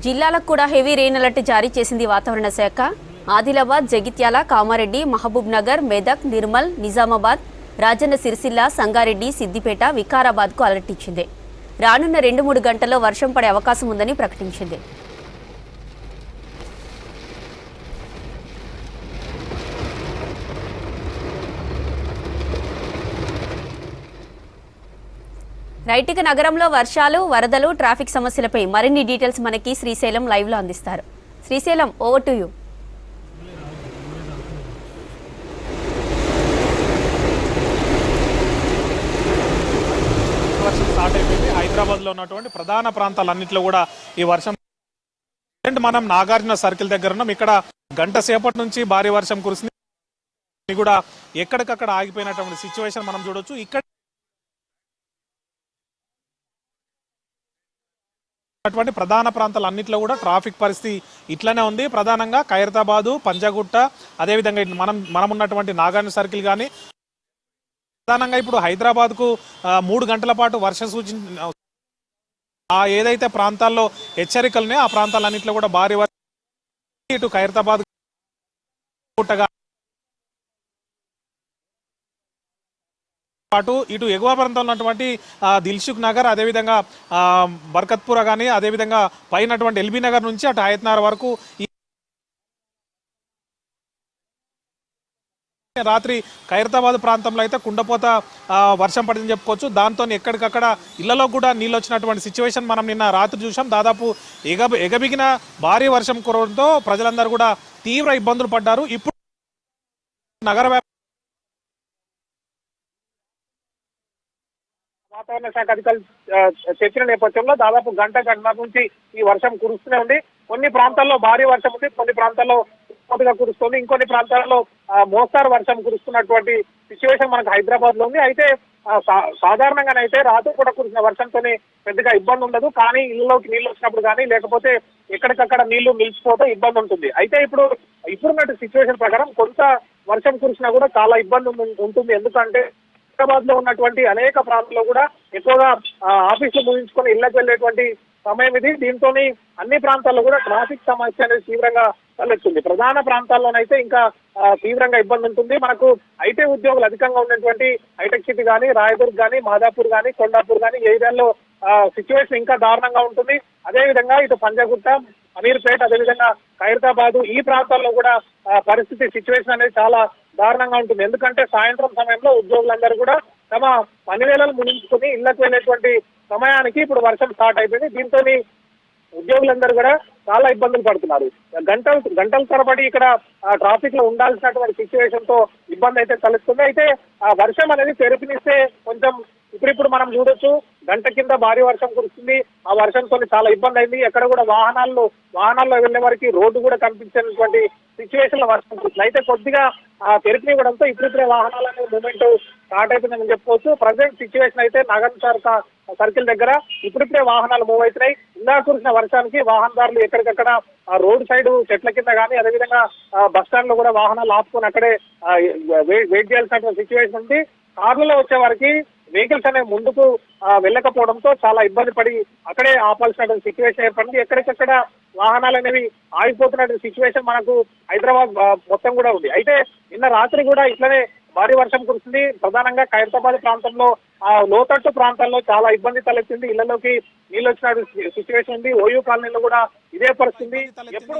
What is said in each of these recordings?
జిల్లాలకు కూడా heavy rain alert జారీ చేసింది వాతావరణ శాఖ. ఆదిలాబాద్, జగిత్యాల, కామారెడ్డి, మహబూబ్ నగర్, మెదక్, నిర్మల్, నిజామాబాద్, రాజన్న సిరిసిల్ల, సంగారెడ్డి, సిద్దిపేట, వికారాబాద్కు అలర్ట్ ఇచ్చింది. రానున్న 2-3 గంటల్లో వర్షం పడే అవకాశం ఉందని ప్రకటించింది. రైటిక నగరంలో వర్షాలు, వరదలు, ట్రాఫిక్ సమస్యలపై మరిన్ని డీటెయిల్స్ మనకి శ్రీశైలం లైవ్ లో అందిస్తారు. Srisailam, over to you. వర్షం స్టార్ట్ అయిపోయింది. హైదరాబాద్ లో ఉన్నటువంటి ప్రధాన ప్రాంతాలన్నింటిలో కూడా ఈ వర్షం. మనం నాగార్జున సర్కిల్ దగ్గర ఉన్నాం. ఇక్కడ గంట సేపటి నుంచి భారీ వర్షం కురుస్తుంది కూడా ఎక్కడికక్కడ ఆగిపోయినటువంటి సిచ్యువేషన్ మనం చూడొచ్చు. ఇక్కడ ప్రధాన ప్రాంతాలన్నింటిలో కూడా ట్రాఫిక్ పరిస్థితి ఇట్లనే ఉంది. ప్రధానంగా ఖైరతాబాదు, పంజాగుట్ట, అదేవిధంగా మనం ఉన్నటువంటి నాగార్జున సర్కిల్ కానీ, ప్రధానంగా ఇప్పుడు హైదరాబాద్ కు 3 గంటల పాటు వర్షం సూచన ఏదైతే ప్రాంతాల్లో హెచ్చరికలున్నాయో ఆ ప్రాంతాలన్నింటిలో కూడా భారీ వర్షం. ఇటు ఖైరతాబాద్ పాటు ఇటు ఎగువ ప్రాంతంలో ఉన్నటువంటి దిల్సుఖ్ నగర్, అదేవిధంగా బర్కత్పుర కానీ, అదేవిధంగా పైనటువంటి ఎల్బీ నగర్ నుంచి అటు హయత్నగర్ వరకు రాత్రి ఖైరతాబాద్ ప్రాంతంలో అయితే కుండపోత వర్షం పడిందని చెప్పుకోవచ్చు. దాంతో ఎక్కడికక్కడ ఇళ్లలో కూడా నీళ్ళు వచ్చినటువంటి సిచ్యువేషన్ మనం నిన్న రాత్రి చూసాం. దాదాపు ఎగబిగిన భారీ వర్షం కురవడంతో ప్రజలందరూ కూడా తీవ్ర ఇబ్బందులు పడ్డారు. ఇప్పుడు నగర వాతావరణ శాఖ అధికారులు చెప్పిన నేపథ్యంలో దాదాపు గంట నుంచి ఈ వర్షం కురుస్తూనే ఉంది. కొన్ని ప్రాంతాల్లో భారీ వర్షం ఉంది, కొన్ని ప్రాంతాల్లో కొద్దిగా కురుస్తుంది, ఇంకొన్ని ప్రాంతాల్లో మోస్తారు వర్షం కురుస్తున్నటువంటి సిచ్యువేషన్ మనకు హైదరాబాద్ లో ఉంది. అయితే సాధారణంగానైతే రాత్రి కూడా కురిసిన వర్షంతోనే పెద్దగా ఇబ్బంది ఉండదు. కానీ ఇళ్ళలోకి నీళ్లు వచ్చినప్పుడు కానీ, లేకపోతే ఎక్కడికక్కడ నీళ్లు నిలిచిపోతే ఇబ్బంది ఉంటుంది. అయితే ఇప్పుడున్నట్టు సిచ్యువేషన్ ప్రకారం కొంత వర్షం కురిసినా కూడా చాలా ఇబ్బంది ఉంటుంది. ఎందుకంటే హైదరాబాద్ లో ఉన్నటువంటి అనేక ప్రాంతాల్లో కూడా ఎక్కువగా ఆఫీసులు ముగించుకొని ఇళ్లకు వెళ్లేటువంటి సమయం ఇది. దీంతో అన్ని ప్రాంతాల్లో కూడా ట్రాఫిక్ సమస్య అనేది తీవ్రంగా తలెత్తుంది. ప్రధాన ప్రాంతాల్లోనైతే ఇంకా తీవ్రంగా ఇబ్బంది ఉంటుంది. మనకు ఐటీ ఉద్యోగులు అధికంగా ఉన్నటువంటి హైటెక్ సిటీ కానీ, రాయదుర్గ్ కానీ, మాదాపూర్ కానీ, కొండాపూర్ కానీ ఏరియాల్లో సిచ్యువేషన్ ఇంకా దారుణంగా ఉంటుంది. అదేవిధంగా ఇటు పంజాగుట్ట, అమీర్పేట్, అదేవిధంగా ఖైరతాబాద్ ఈ ప్రాంతాల్లో కూడా పరిస్థితి సిచ్యువేషన్ అనేది చాలా దారుణంగా ఉంటుంది. ఎందుకంటే సాయంత్రం సమయంలో ఉద్యోగులందరూ కూడా తమ పనివేళలు ముగించుకుని ఇళ్లకు వెళ్ళేటువంటి సమయానికి ఇప్పుడు వర్షం స్టార్ట్ అయిపోయింది. దీంతో ఉద్యోగులందరూ కూడా చాలా ఇబ్బందులు పడుతున్నారు. గంటల తరబడి ఇక్కడ ట్రాఫిక్ లో ఉండాల్సినటువంటి సిచ్యువేషన్ తో ఇబ్బంది అయితే తలెత్తుంది. అయితే ఆ వర్షం అనేది తెరపినిస్తే కొంచెం ఇప్పుడు మనం చూడొచ్చు, గంట కింద భారీ వర్షం కురుస్తుంది. ఆ వర్షంతో చాలా ఇబ్బంది అయింది. ఎక్కడ కూడా వాహనాల్లో వెళ్లే వారికి రోడ్డు కూడా కనిపించినటువంటి సిచ్యువేషన్ లో వర్షం కురుస్తుంది. అయితే కొద్దిగా తెరపినివ్వడంతో ఇప్పుడిప్పుడే వాహనాల మూవ్మెంట్ స్టార్ట్ అయిపోయిందని చెప్పుకోవచ్చు. ప్రజెంట్ సిచ్యువేషన్ అయితే నాగార్జున సర్కిల్ దగ్గర ఇప్పుడిప్పుడే వాహనాలు మూవ్ అవుతున్నాయి. ఇందా కురిసిన వర్షానికి వాహనదారులు ఎక్కడికక్కడ ఆ రోడ్ సైడ్ చెట్ల కింద కానీ, అదేవిధంగా బస్ స్టాండ్ లో కూడా వాహనాలు ఆపుకొని అక్కడే వెయిట్ చేయాల్సినటువంటి సిచ్యువేషన్ ఉంది. కార్లలో వచ్చే వారికి వెహికల్స్ అనేవి ముందుకు వెళ్ళకపోవడంతో చాలా ఇబ్బంది పడి అక్కడే ఆపాల్సినటువంటి సిచ్యువేషన్ ఏర్పడింది. ఎక్కడికక్కడ వాహనాలు అనేవి ఆగిపోతున్నటువంటి సిచ్యువేషన్ మనకు హైదరాబాద్ మొత్తం కూడా ఉంది. అయితే నిన్న రాత్రి కూడా ఇట్లనే భారీ వర్షం కురుస్తుంది. ప్రధానంగా ఖైరతాబాద్ ప్రాంతంలో లోతట్టు ప్రాంతాల్లో చాలా ఇబ్బంది తలెత్తింది. ఇళ్లలోకి నీళ్ళు వచ్చిన సిచ్యువేషన్ ఉంది. ఓయూ కాలనీలో కూడా ఇదే పరిస్థితి. ఎప్పుడు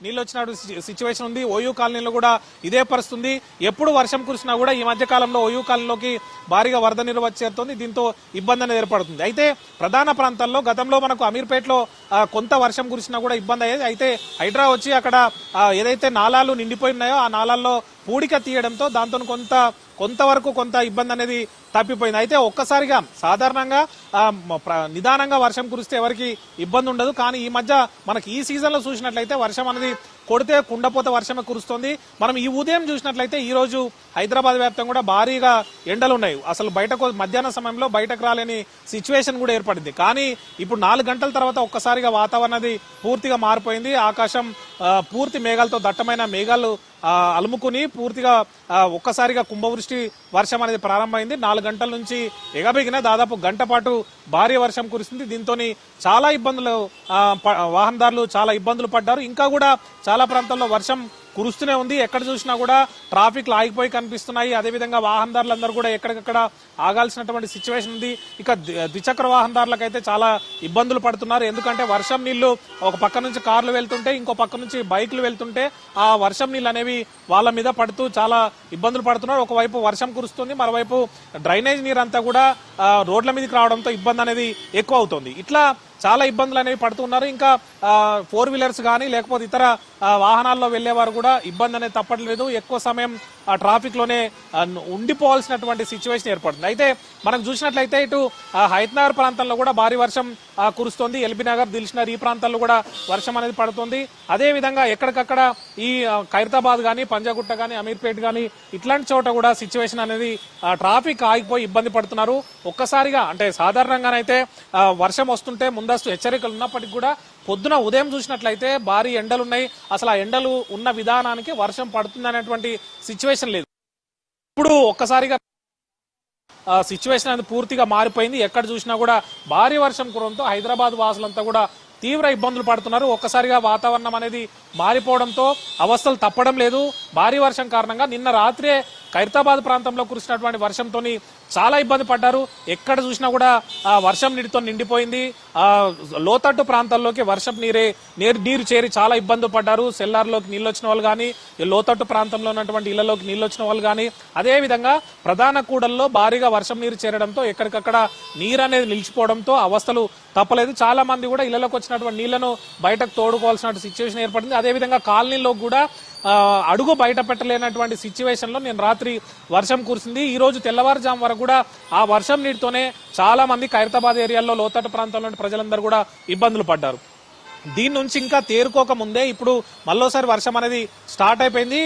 నీళ్ళు వచ్చిన సిచ్యువేషన్ ఉంది. ఓయూ కాలనీలో కూడా ఇదే పరిస్థితి. ఎప్పుడు వర్షం కురిసినా కూడా ఈ మధ్య కాలంలో ఓయూ కాలనీలోకి భారీగా వరద నీరు వచ్చి చేరుతుంది. దీంతో ఇబ్బంది అనేది ఏర్పడుతుంది. అయితే ప్రధాన ప్రాంతాల్లో గతంలో మనకు అమీర్పేటలో కొంత వర్షం కురిసినా కూడా ఇబ్బంది అయ్యేది. అయితే హైడ్రా వచ్చి అక్కడ ఏదైతే నాలాలు నిండిపోయి ఉన్నాయో ఆ నాలాల్లో పూడిక తీయడంతో దాంతో కొంతవరకు కొంత ఇబ్బంది అనేది తప్పిపోయింది. అయితే ఒక్కసారిగా సాధారణంగా నిదానంగా వర్షం కురిస్తే ఎవరికి ఇబ్బంది ఉండదు. కానీ ఈ మధ్య మనకి ఈ సీజన్ లో చూసినట్లయితే వర్షం అనేది కొడితే కుండపోత వర్షమే కురుస్తుంది. మనం ఈ ఉదయం చూసినట్లయితే ఈ రోజు హైదరాబాద్ వ్యాప్తంగా కూడా భారీగా ఎండలు ఉన్నాయి. అసలు మధ్యాహ్న సమయంలో బయటకు రాలేని సిచ్యువేషన్ కూడా ఏర్పడింది. కానీ ఇప్పుడు 4 గంటల తర్వాత ఒక్కసారిగా వాతావరణం పూర్తిగా మారిపోయింది. ఆకాశం పూర్తి మేఘాలతో దట్టమైన మేఘాలు అలుముకుని పూర్తిగా ఒక్కసారిగా కుంభవృష్టి వర్షం అనేది ప్రారంభమైంది. 4 4 గంటల నుంచి ఎగబెగిన దాదాపు గంట పాటు భారీ వర్షం కురిసింది. దీంతో చాలా ఇబ్బందులు వాహనదారులు చాలా ఇబ్బందులు పడ్డారు. ఇంకా కూడా చాలా ప్రాంతాల్లో వర్షం కురుస్తూనే ఉంది. ఎక్కడ చూసినా కూడా ట్రాఫిక్ ఆగిపోయి కనిపిస్తున్నాయి. అదేవిధంగా వాహనదారులందరూ కూడా ఎక్కడికక్కడ ఆగాల్సినటువంటి సిచ్యువేషన్ ఉంది. ఇక ద్విచక్ర వాహనదారులకైతే చాలా ఇబ్బందులు పడుతున్నారు. ఎందుకంటే వర్షం నీళ్లు ఒక పక్క నుంచి కార్లు వెళ్తుంటే ఇంకో పక్క నుంచి బైక్లు వెళ్తుంటే ఆ వర్షం నీళ్ళు అనేవి వాళ్ళ మీద పడుతూ చాలా ఇబ్బందులు పడుతున్నారు. ఒకవైపు వర్షం కురుస్తుంది, మరోవైపు డ్రైనేజ్ నీరంతా కూడా రోడ్ల మీదకి రావడంతో ఇబ్బంది అనేది ఎక్కువ అవుతుంది. ఇట్లా చాలా ఇబ్బందులు అనేవి పడుతున్నారు. ఇంకా 4 వీలర్స్ కానీ లేకపోతే ఇతర వాహనాల్లో వెళ్లేవారు కూడా ఇబ్బంది అనేది తప్పట్లేదు. ఎక్కువ సమయం ఆ ట్రాఫిక్ లోనే ఉండిపోవాల్సినటువంటి సిచ్యువేషన్ ఏర్పడుతుంది. అయితే మనం చూసినట్లయితే ఇటు హైతనగర్ ప్రాంతంలో కూడా భారీ వర్షం కురుస్తోంది. ఎల్బీ నగర్, దిల్షునగర్ ఈ ప్రాంతాల్లో కూడా వర్షం అనేది పడుతుంది. అదే విధంగా ఎక్కడికక్కడ ఈ ఖైరతాబాద్ కానీ, పంజాగుట్ట కానీ, అమీర్పేట్ కానీ ఇట్లాంటి చోట కూడా సిచ్యువేషన్ అనేది ట్రాఫిక్ ఆగిపోయి ఇబ్బంది పడుతున్నారు. ఒక్కసారిగా అంటే సాధారణంగానైతే వర్షం వస్తుంటే ముందస్తు హెచ్చరికలు ఉన్నప్పటికీ కూడా పొద్దున ఉదయం చూసినట్లయితే భారీ ఎండలు ఉన్నాయి. అసలు ఆ ఎండలు ఉన్న విధానానికి వర్షం పడుతుంది అనేటువంటి సిచ్యువేషన్ లేదు. ఇప్పుడు ఒక్కసారిగా సిచ్యువేషన్ అనేది పూర్తిగా మారిపోయింది. ఎక్కడ చూసినా కూడా భారీ వర్షం కురవడంతో హైదరాబాద్ వాసులంతా కూడా తీవ్ర ఇబ్బందులు పడుతున్నారు. ఒక్కసారిగా వాతావరణం అనేది మారిపోవడంతో అవస్థలు తప్పడం లేదు. భారీ వర్షం కారణంగా నిన్న రాత్రే ఖైరతాబాద్ ప్రాంతంలో కురిసినటువంటి వర్షంతో చాలా ఇబ్బంది పడ్డారు. ఎక్కడ చూసినా కూడా వర్షం నీటితో నిండిపోయింది. లోతట్టు ప్రాంతాల్లోకి వర్షం నీరు చేరి చాలా ఇబ్బంది పడ్డారు. సెల్లార్లోకి నీళ్ళు వచ్చిన వాళ్ళు కానీ, లోతట్టు ప్రాంతంలో ఉన్నటువంటి ఇళ్లలోకి నీళ్ళు వచ్చిన వాళ్ళు కానీ, అదేవిధంగా ప్రధాన కూడల్లో భారీగా వర్షం నీరు చేరడంతో ఎక్కడికక్కడ నీరు అనేది నిలిచిపోవడంతో అవస్థలు తప్పలేదు. చాలా మంది కూడా ఇళ్లలోకి వచ్చినటువంటి నీళ్లను బయటకు తోడుకోవాల్సిన సిచ్యువేషన్ ఏర్పడింది. అదేవిధంగా కాలనీలో కూడా అడుగు బయట పెట్టలేనటువంటి సిచ్యువేషన్ లో నేను రాత్రి వర్షం కురిసింది. ఈ రోజు తెల్లవారుజాము వరకు కూడా ఆ వర్షం నీటితోనే చాలా మంది ఖైరతాబాద్ ఏరియాలో లోతట్టు ప్రాంతంలోని ప్రజలందరూ కూడా ఇబ్బందులు పడ్డారు. దీని నుంచి ఇంకా తేరుకోక ముందే ఇప్పుడు మళ్ళోసారి వర్షం అనేది స్టార్ట్ అయిపోయింది.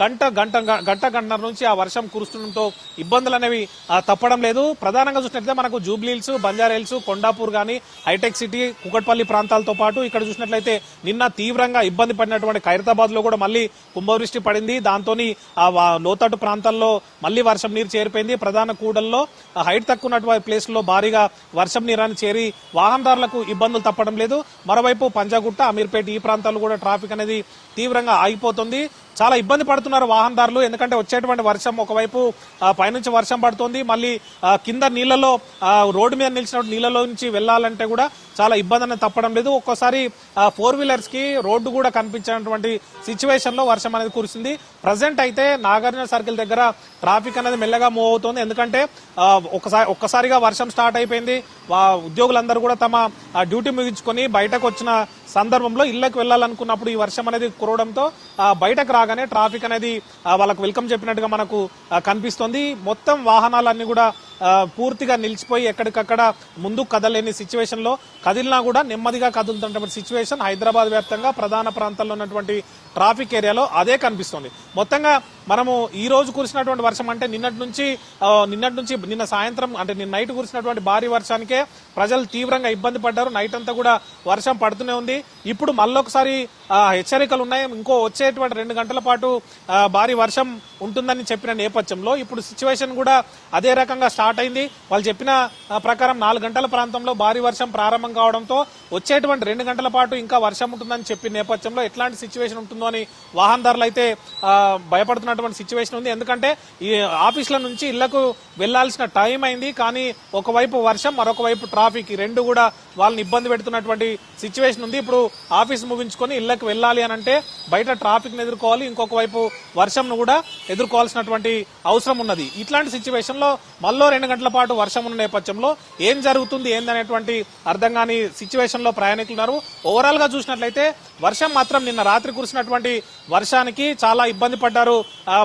గంటన్నర నుంచి ఆ వర్షం కురుస్తుండటంతో ఇబ్బందులు అనేవి తప్పడం లేదు. ప్రధానంగా చూసినట్లయితే మనకు Jubilee hills, Banjara hills, Kondapur కానీ, హైటెక్ సిటీ, కుకట్పల్లి ప్రాంతాలతో పాటు ఇక్కడ చూసినట్లయితే నిన్న తీవ్రంగా ఇబ్బంది పడినటువంటి ఖైరతాబాద్ లో కూడా మళ్ళీ కుంభవృష్టి పడింది. దాంతో లోతట్టు ప్రాంతాల్లో మళ్ళీ వర్షం నీరు చేరిపోయింది. ప్రధాన కూడల్లో హైట్ తక్కువ ఉన్నటువంటి ప్లేస్ లో భారీగా వర్షం నీరాన్ని చేరి వాహనదారులకు ఇబ్బందులు తప్పడం లేదు. మరోవైపు పంజాగుట్ట, అమీర్పేట ఈ ప్రాంతాల్లో కూడా ట్రాఫిక్ అనేది తీవ్రంగా ఆగిపోతుంది. చాలా ఇబ్బంది పడుతున్నారు వాహనదారులు. ఎందుకంటే వచ్చేటువంటి వర్షం ఒకవైపు పైనుంచి వర్షం పడుతుంది, మళ్ళీ కింద నీళ్లలో రోడ్డు మీద నిలిచిన నీళ్లలో నుంచి వెళ్లాలంటే కూడా చాలా ఇబ్బంది అనేది తప్పడం లేదు. ఒక్కోసారి 4 వీలర్స్ కి రోడ్డు కూడా కనిపించినటువంటి సిచ్యువేషన్ లో వర్షం అనేది కురిసింది. ప్రజెంట్ అయితే నాగార్జున సర్కిల్ దగ్గర ట్రాఫిక్ అనేది మెల్లగా మూవ్ అవుతుంది. ఎందుకంటే ఒక్కసారిగా వర్షం స్టార్ట్ అయిపోయింది. ఉద్యోగులందరూ కూడా తమ డ్యూటీ ముగించుకొని బయటకు వచ్చిన సందర్భంలో ఇళ్లకు వెళ్లాలనుకున్నప్పుడు ఈ వర్షం అనేది కురవడంతో బయటకు రాగానే ట్రాఫిక్ అనేది వాళ్ళకు వెల్కమ్ చెప్పినట్టుగా మనకు కనిపిస్తుంది. మొత్తం వాహనాలన్నీ కూడా పూర్తిగా నిలిచిపోయి ఎక్కడికక్కడ ముందుకు కదలేని సిచ్యువేషన్ లో కదిలినా కూడా నెమ్మదిగా కదులుతున్నటువంటి సిచ్యువేషన్ హైదరాబాద్ వ్యాప్తంగా ప్రధాన ప్రాంతాల్లో ఉన్నటువంటి ట్రాఫిక్ ఏరియాలో అదే కనిపిస్తుంది. మొత్తంగా మనము ఈ రోజు కురిసినటువంటి వర్షం అంటే నిన్నటి నుంచి నిన్న సాయంత్రం అంటే నిన్న నైట్ కురిసినటువంటి భారీ వర్షానికే ప్రజలు తీవ్రంగా ఇబ్బంది పడ్డారు. నైట్ అంతా కూడా వర్షం పడుతూనే ఉంది. ఇప్పుడు మళ్ళొకసారి హెచ్చరికలు ఉన్నాయి. ఇంకో వచ్చేటువంటి 2 గంటల పాటు భారీ వర్షం ఉంటుందని చెప్పిన నేపథ్యంలో ఇప్పుడు సిచ్యువేషన్ కూడా అదే రకంగా స్టార్ట్ అయింది. వాళ్ళు చెప్పిన ప్రకారం 4 గంటల ప్రాంతంలో భారీ వర్షం ప్రారంభం కావడంతో వచ్చేటువంటి 2 గంటల పాటు ఇంకా వర్షం ఉంటుందని చెప్పిన నేపథ్యంలో ఎట్లాంటి సిచ్యువేషన్ ఉంటుందో అని వాహనదారులు అయితే భయపడుతున్నటువంటి సిచ్యువేషన్ ఉంది. ఎందుకంటే ఈ ఆఫీసుల నుంచి ఇళ్లకు వెళ్లాల్సిన టైం అయింది, కానీ ఒకవైపు వర్షం, మరొక వైపు ట్రాఫిక్, ఈ రెండు కూడా వాళ్ళని ఇబ్బంది పెడుతున్నటువంటి సిచ్యువేషన్ ఉంది. ఇప్పుడు ఆఫీస్ ముగించుకొని ఇళ్లకు వెళ్ళాలి అని అంటే బయట ట్రాఫిక్ ని ఎదుర్కోవాలి, ఇంకొక వైపు వర్షంను కూడా ఎదుర్కోవాల్సినటువంటి అవసరం ఉన్నది. ఇట్లాంటి సిచ్యువేషన్ లో మళ్ళీ 2 గంటల పాటు వర్షం ఉన్న నేపథ్యంలో ఏం జరుగుతుంది ఏందనేటువంటి అర్థం కాని సిచ్యువేషన్ లో ప్రయాణికులు ఉన్నారు. ఓవరాల్ గా చూసినట్లయితే వర్షం మాత్రం నిన్న రాత్రి కురిసినటువంటి వర్షానికి చాలా ఇబ్బంది పడ్డారు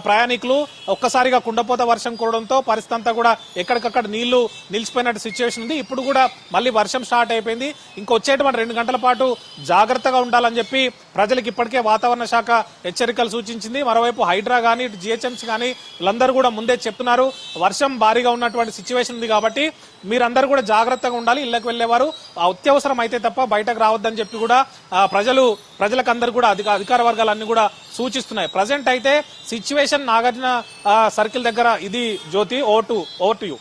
ప్రయాణికులు. ఒక్కసారిగా కుండపోత వర్షం కురవడంతో పరిస్థితి అంతా కూడా ఎక్కడికక్కడ నీళ్లు నిలిచిపోయినట్టు సిచ్యువేషన్ ఉంది. ఇప్పుడు కూడా మళ్ళీ వర్షం స్టార్ట్ అయిపోయింది. ఇంకొచ్చేటువంటి 2 గంటల పాటు జాగ్రత్తగా ఉండాలని చెప్పి ప్రజలకు ఇప్పటికే వాతావరణ శాఖ హెచ్చరికలు సూచించింది. మరోవైపు హైడ్రా గానీ, GHMC గానీ వీళ్ళందరూ కూడా ముందే చెప్తున్నారు వర్షం భారీగా ఉన్నటువంటి ఉన్నటువంటి సిచ్యువేషన్ ఉంది కాబట్టి మీరందరూ కూడా జాగ్రత్తగా ఉండాలి. ఇళ్లకు వెళ్లేవారు అత్యవసరం అయితే తప్ప బయటకు రావద్దని చెప్పి కూడా ప్రజలకు అందరూ కూడా అధికార వర్గాలన్నీ కూడా సూచిస్తున్నాయి. ప్రజెంట్ అయితే సిచ్యువేషన్ నాగార్జున సర్కిల్ దగ్గర ఇది జ్యోతి. Over to you.